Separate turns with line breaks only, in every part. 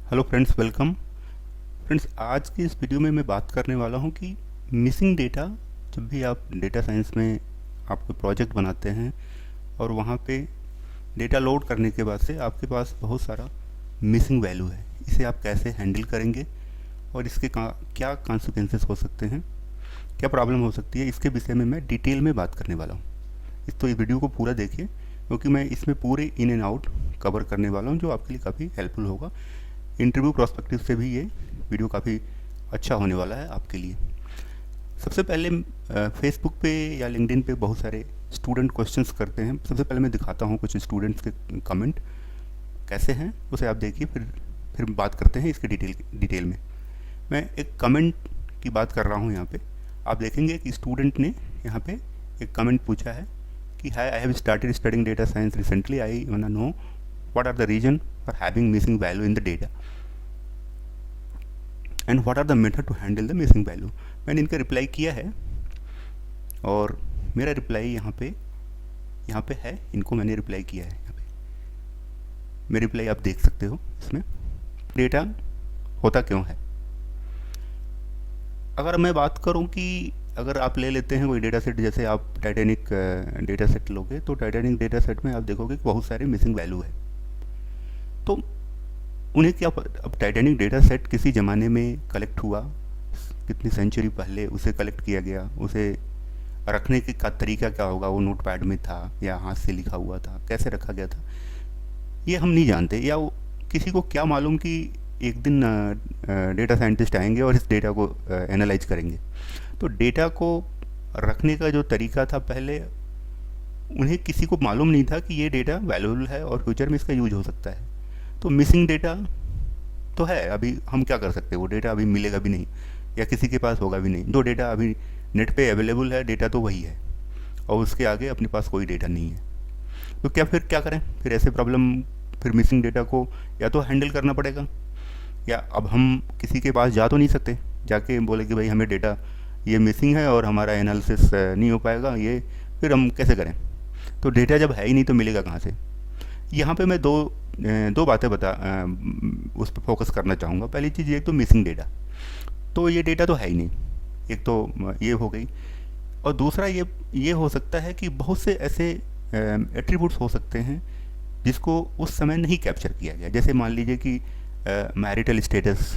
Hello friends, welcome. Friends, आज की इस वीडियो में मैं बात करने वाला हूं कि मिसिंग डेटा। जब भी आप डेटा साइंस में आप कोई प्रोजेक्ट बनाते हैं और वहां पे डेटा लोड करने के बाद से आपके पास बहुत सारा मिसिंग वैल्यू है, इसे आप कैसे हैंडल करेंगे और इसके क्या कॉन्सिक्वेंसेस हो सकते हैं, क्या प्रॉब्लम हो सकती है, इसके विषय में मैं डिटेल में बात करने वाला हूँ। तो इस वीडियो को पूरा देखिए, क्योंकि मैं इसमें पूरे इन एंड आउट कवर करने वाला हूँ, जो आपके लिए काफ़ी हेल्पफुल होगा। इंटरव्यू प्रोस्पेक्टिव से भी ये वीडियो काफ़ी अच्छा होने वाला है आपके लिए। सबसे पहले फेसबुक पे या लिंक्डइन पे बहुत सारे स्टूडेंट क्वेश्चंस करते हैं। सबसे पहले मैं दिखाता हूँ कुछ स्टूडेंट्स के कमेंट कैसे हैं, उसे आप देखिए, फिर बात करते हैं इसके डिटेल में। मैं एक कमेंट की बात कर रहा हूँ यहाँ पे। आप देखेंगे कि स्टूडेंट ने यहाँ पे एक कमेंट पूछा है कि hi, I have started studying data science recently, I want know what are the reason for having missing value in the data and what are the method to handle the missing value। मैंने इनका reply किया है और मेरा reply यहाँ पे है। इनको मैंने रिप्लाई किया है, यहाँ पे मेरी रिप्लाई आप देख सकते हो। इसमें डेटा होता क्यों है। अगर मैं बात करूँ कि अगर आप ले लेते हैं कोई डेटा सेट, जैसे आप टाइटैनिक डेटा सेट लोगे, तो टाइटैनिक डेटा सेट में आप देखोगे कि बहुत सारे मिसिंग वैल्यू है। तो उन्हें क्या, अब टाइटैनिक डेटा सेट किसी ज़माने में कलेक्ट हुआ, कितनी सेंचुरी पहले उसे कलेक्ट किया गया, उसे रखने का तरीका क्या होगा, वो नोट पैड में था या हाथ से लिखा हुआ था, कैसे रखा गया था, ये हम नहीं जानते। या वो किसी को क्या मालूम कि एक दिन डेटा साइंटिस्ट आएंगे और इस डेटा को एनालाइज करेंगे। तो डेटा को रखने का जो तरीका था पहले, उन्हें किसी को मालूम नहीं था कि ये डेटा वैल्यूबल है और फ्यूचर में इसका यूज हो सकता है। तो मिसिंग डेटा तो है, अभी हम क्या कर सकते हैं, वो डेटा अभी मिलेगा भी नहीं या किसी के पास होगा भी नहीं। जो डेटा अभी नेट पे अवेलेबल है, डेटा तो वही है और उसके आगे अपने पास कोई डेटा नहीं है। तो क्या करें फिर ऐसे प्रॉब्लम, फिर मिसिंग डेटा को या तो हैंडल करना पड़ेगा, या अब हम किसी के पास जा तो नहीं सकते जाके बोले कि भाई हमें डेटा ये मिसिंग है और हमारा एनालिसिस नहीं हो पाएगा, ये फिर हम कैसे करें। तो डेटा जब है ही नहीं तो मिलेगा कहाँ से। यहाँ पे मैं दो बातें उस पर फोकस करना चाहूँगा। पहली चीज़, एक तो मिसिंग डेटा, तो ये डेटा तो है ही नहीं, एक तो ये हो गई। और दूसरा ये हो सकता है कि बहुत से ऐसे एट्रीब्यूट्स हो सकते हैं जिसको उस समय नहीं कैप्चर किया गया। जैसे मान लीजिए कि मैरिटल स्टेटस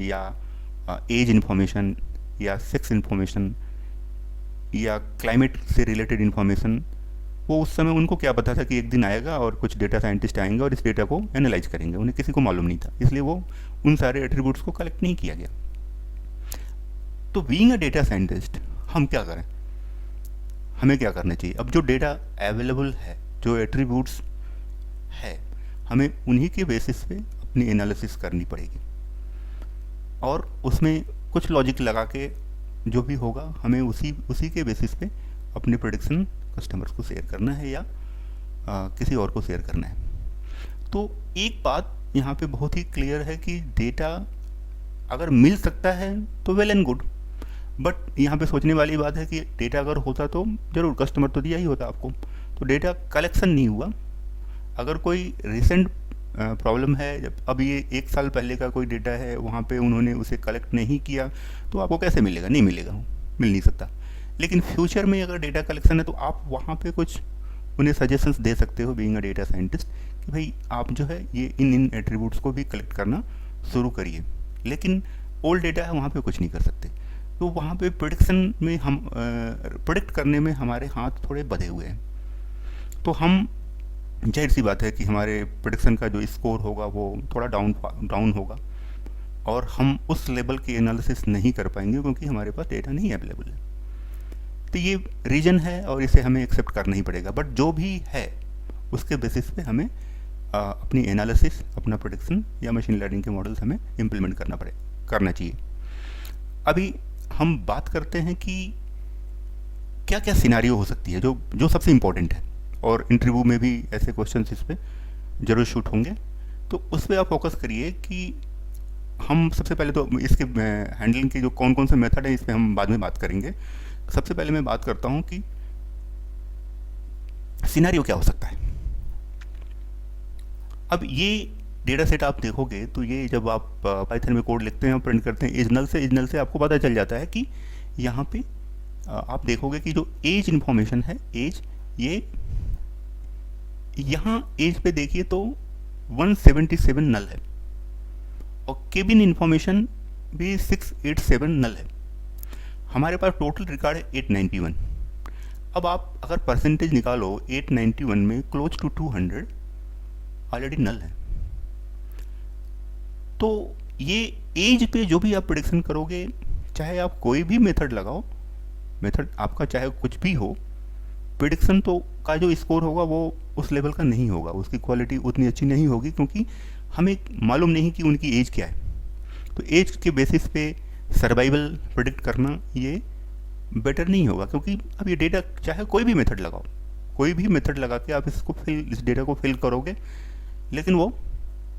या एज इन्फॉर्मेशन या सेक्स इन्फॉर्मेशन या क्लाइमेट से रिलेटेड इन्फॉर्मेशन, वो उस समय उनको क्या पता था कि एक दिन आएगा और कुछ डेटा साइंटिस्ट आएंगे और इस डेटा को एनालाइज करेंगे, उन्हें किसी को मालूम नहीं था, इसलिए वो उन सारे एट्रीब्यूट्स को कलेक्ट नहीं किया गया। तो बीइंग अ डेटा साइंटिस्ट हम क्या करें, हमें क्या करना चाहिए। अब जो डेटा अवेलेबल है, जो एट्रीब्यूट्स है, हमें उन्हीं के बेसिस पे अपनी एनालिसिस करनी पड़ेगी और उसमें कुछ लॉजिक लगा के जो भी होगा हमें उसी के बेसिस पे अपनी प्रेडिक्शन कस्टमर्स को शेयर करना है या किसी और को शेयर करना है। तो एक बात यहाँ पे बहुत ही क्लियर है कि डेटा अगर मिल सकता है तो वेल एंड गुड, बट यहाँ पे सोचने वाली बात है कि डेटा अगर होता तो ज़रूर कस्टमर तो दिया ही होता आपको। तो डेटा कलेक्शन नहीं हुआ। अगर कोई रिसेंट प्रॉब्लम है, जब अब ये 1 साल पहले का कोई डेटा है, वहाँ पे उन्होंने उसे कलेक्ट नहीं किया, तो आपको कैसे मिलेगा, नहीं मिलेगा, मिल नहीं सकता। लेकिन फ्यूचर में अगर डेटा कलेक्शन है तो आप वहाँ पे कुछ उन्हें सजेशंस दे सकते हो बीइंग अ डेटा साइंटिस्ट कि भाई आप जो है ये इन एट्रीब्यूट्स को भी कलेक्ट करना शुरू करिए। लेकिन ओल्ड डेटा है, वहाँ पे कुछ नहीं कर सकते। तो वहाँ पे प्रेडिक्शन में हम प्रेडिक्ट करने में हमारे हाथ थोड़े बंधे हुए हैं। तो हम, जाहिर सी बात है कि हमारे प्रेडिक्शन का जो स्कोर होगा वो थोड़ा डाउन होगा और हम उस लेवल की एनालिसिस नहीं कर पाएंगे क्योंकि हमारे पास डेटा नहीं अवेलेबल है। तो ये रीजन है और इसे हमें एक्सेप्ट करना ही पड़ेगा। बट जो भी है उसके बेसिस पे हमें अपनी एनालिसिस, अपना प्रेडिक्शन या मशीन लर्निंग के मॉडल्स हमें इम्प्लीमेंट करना चाहिए। अभी हम बात करते हैं कि क्या क्या सिनारियो हो सकती है जो सबसे इम्पोर्टेंट है, और इंटरव्यू में भी ऐसे क्वेश्चन इस पर जरूर शूट होंगे। तो उस पर आप फोकस करिए कि हम सबसे पहले तो इसके हैंडलिंग के जो कौन कौन से मेथड है इस पर हम बाद में बात करेंगे। सबसे पहले मैं बात करता हूँ कि सिनेरियो क्या हो सकता है। अब ये डेटा सेट आप देखोगे तो ये जब आप पाइथन में कोड लिखते हैं और प्रिंट करते हैं एज नल से आपको पता चल जाता है कि यहाँ पे आप देखोगे कि जो एज इंफॉर्मेशन है, एज, ये यहाँ एज पे देखिए तो 177 नल है और केबिन इंफॉर्मेशन भी 687 नल है। हमारे पास टोटल रिकॉर्ड है 891। अब आप अगर परसेंटेज निकालो 891 में क्लोज टू 200 ऑलरेडी नल है। तो ये एज पे जो भी आप प्रेडिक्शन करोगे, चाहे आप कोई भी मेथड लगाओ, मेथड आपका चाहे कुछ भी हो, प्रेडिक्शन तो का जो स्कोर होगा वो उस लेवल का नहीं होगा, उसकी क्वालिटी उतनी अच्छी नहीं होगी, क्योंकि हमें मालूम नहीं कि उनकी एज क्या है। तो एज के बेसिस पे सर्वाइवल प्रेडिक्ट करना ये बेटर नहीं होगा, क्योंकि अब ये डेटा चाहे कोई भी मेथड लगाओ, कोई भी मेथड लगा के आप इस डेटा को फिल करोगे, लेकिन वो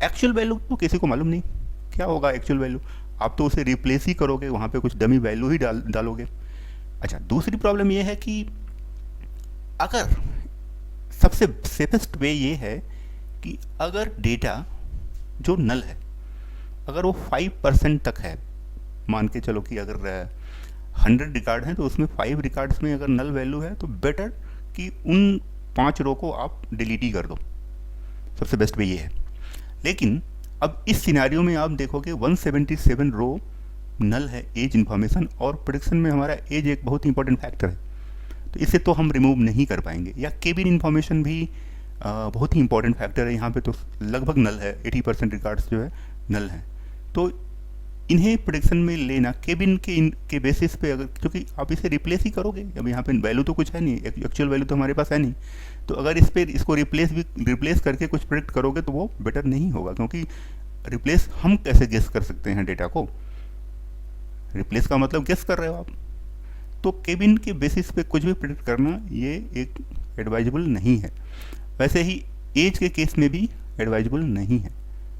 एक्चुअल वैल्यू तो किसी को मालूम नहीं क्या होगा एक्चुअल वैल्यू। आप तो उसे रिप्लेस ही करोगे, वहाँ पे कुछ डमी वैल्यू ही डालोगे। अच्छा, दूसरी प्रॉब्लम ये है कि अगर सबसे सेफेस्ट वे ये है कि अगर डेटा जो नल है, अगर वो 5% तक है, मान के चलो कि अगर 100 रिकॉर्ड हैं तो उसमें 5 रिकॉर्ड्स में अगर नल वैल्यू है तो बेटर कि उन 5 रो को आप डिलीट ही कर दो, सबसे बेस्ट वे ये है। लेकिन अब इस सिनेरियो में आप देखोगे 177 रो नल है एज इंफॉर्मेशन, और प्रेडिक्शन में हमारा एज एक बहुत इंपॉर्टेंट फैक्टर है, तो इसे तो हम रिमूव नहीं कर पाएंगे। या केबिन इंफॉर्मेशन भी बहुत ही इंपॉर्टेंट फैक्टर है, यहाँ पे तो लगभग नल है, 80% रिकॉर्ड्स जो है नल हैं। तो इन्हें प्रेडिक्शन में लेना केबिन के बेसिस पे, अगर क्योंकि आप इसे रिप्लेस ही करोगे, अब यहाँ पे वैल्यू तो कुछ है नहीं, एक्चुअल वैल्यू तो हमारे पास है नहीं, तो अगर इसको रिप्लेस करके कुछ प्रेडिक्ट करोगे तो वो बेटर नहीं होगा, क्योंकि रिप्लेस हम कैसे गेस कर सकते हैं डेटा को, रिप्लेस का मतलब गेस कर रहे हो आप। तो केबिन के बेसिस पे कुछ भी प्रेडिक्ट करना ये एक एडवाइजेबल नहीं है। वैसे ही एज के केस में भी एडवाइजेबल नहीं है,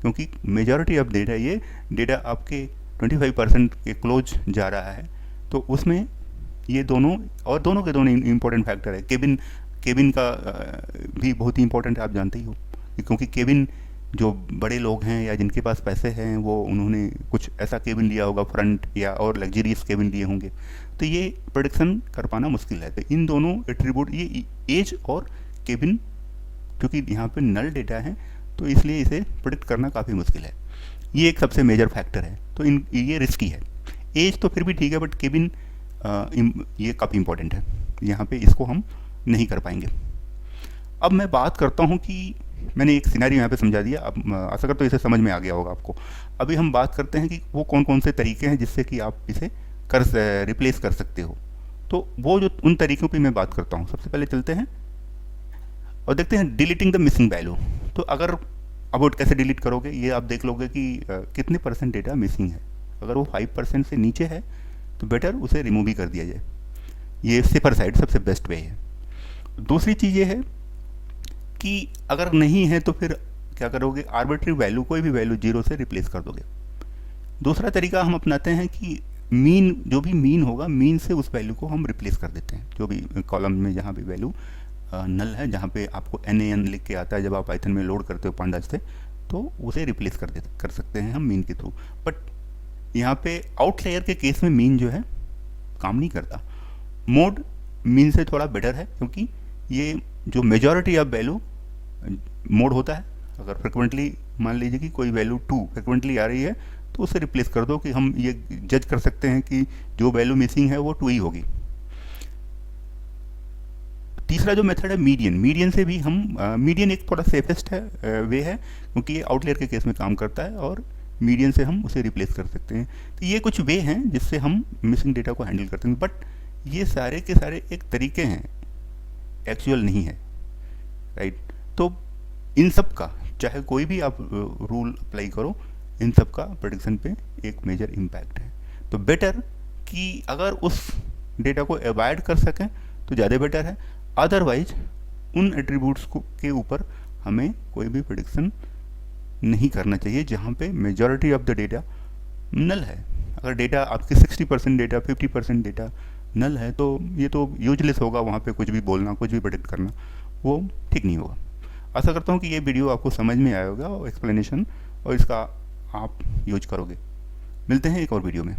क्योंकि मेजॉरिटी ऑफ डेटा, ये डेटा आपके 25% के क्लोज जा रहा है, तो उसमें ये दोनों के दोनों इम्पोर्टेंट फैक्टर है। केबिन का भी बहुत ही इंपॉर्टेंट है, आप जानते ही हो, क्योंकि केबिन जो बड़े लोग हैं या जिनके पास पैसे हैं वो उन्होंने कुछ ऐसा केबिन लिया होगा, फ्रंट या और लग्जरियस केबिन लिए होंगे, तो ये प्रेडिक्शन कर पाना मुश्किल है। तो इन दोनों एट्रीब्यूट, ये एज और केबिन, क्योंकि यहाँ पे नल डेटा है तो इसलिए इसे प्रेडिक्ट करना काफ़ी मुश्किल है, ये एक सबसे मेजर फैक्टर है। तो ये रिस्की है। एज तो फिर भी ठीक है, बट केबिन ये काफ़ी इंपॉर्टेंट है, यहाँ पे इसको हम नहीं कर पाएंगे। अब मैं बात करता हूँ कि मैंने एक सिनेरियो यहाँ पे समझा दिया, अब आशा करता हूँ इसे समझ में आ गया होगा आपको। अभी हम बात करते हैं कि वो कौन कौन से तरीके हैं जिससे कि आप इसे रिप्लेस कर सकते हो। तो वो जो उन तरीक़ों पे मैं बात करता हूँ, सबसे पहले चलते हैं और देखते हैं डिलीटिंग द मिसिंग वैल्यू। तो अगर अबाउट कैसे डिलीट करोगे, ये आप देख लोगे कि कितने % डेटा मिसिंग है। अगर वो 5% से नीचे है तो बेटर उसे रिमूव ही कर दिया जाए, ये सेफर साइड सबसे बेस्ट वे है। दूसरी चीज़ ये है कि अगर नहीं है तो फिर क्या करोगे, आर्बिट्री वैल्यू, कोई भी वैल्यू 0 से रिप्लेस कर दोगे। दूसरा तरीका हम अपनाते हैं कि मीन, जो भी मीन होगा, मीन से उस वैल्यू को हम रिप्लेस कर देते हैं। जो भी कॉलम में जहाँ भी वैल्यू नल है, जहाँ पे आपको NaN लिख के आता है जब आप पाइथन में लोड करते हो पांडास से, तो उसे रिप्लेस कर सकते हैं हम मीन के थ्रू। बट यहाँ पे आउटलायर के केस में मीन जो है काम नहीं करता। मोड मीन से थोड़ा बेटर है, क्योंकि ये जो मेजॉरिटी ऑफ वैल्यू मोड होता है, अगर फ्रिक्वेंटली मान लीजिए कि कोई वैल्यू 2 फ्रिक्वेंटली आ रही है तो उसे रिप्लेस कर दो, कि हम ये जज कर सकते हैं कि जो वैल्यू मिसिंग है वो 2 ही होगी। तीसरा जो मेथड है मीडियन, मीडियन से भी हम मीडियन एक थोड़ा सेफेस्ट है वे है, क्योंकि ये आउटलेयर के केस में काम करता है और मीडियन से हम उसे रिप्लेस कर सकते हैं। तो ये कुछ वे हैं जिससे हम मिसिंग डेटा को हैंडल करते हैं, बट ये सारे के सारे एक तरीके हैं, एक्चुअल नहीं है, राइट। तो इन सब का चाहे कोई भी आप रूल अप्लाई करो, इन सब का प्रेडिक्शन पे एक मेजर इम्पैक्ट है। तो बेटर कि अगर उस डेटा को अवॉइड कर सकें तो ज़्यादा बेटर है, अदरवाइज उन एट्रीब्यूट्स को के ऊपर हमें कोई भी प्रेडिक्शन नहीं करना चाहिए जहाँ पे मेजॉरिटी ऑफ द डेटा नल है। अगर डेटा आपकी 60% डेटा, 50% डेटा नल है तो ये तो यूजलेस होगा, वहाँ पे कुछ भी बोलना, कुछ भी प्रेडिक्ट करना वो ठीक नहीं होगा। आशा करता हूँ कि ये वीडियो आपको समझ में आया होगा और एक्सप्लेनेशन, और इसका आप यूज करोगे। मिलते हैं एक और वीडियो में।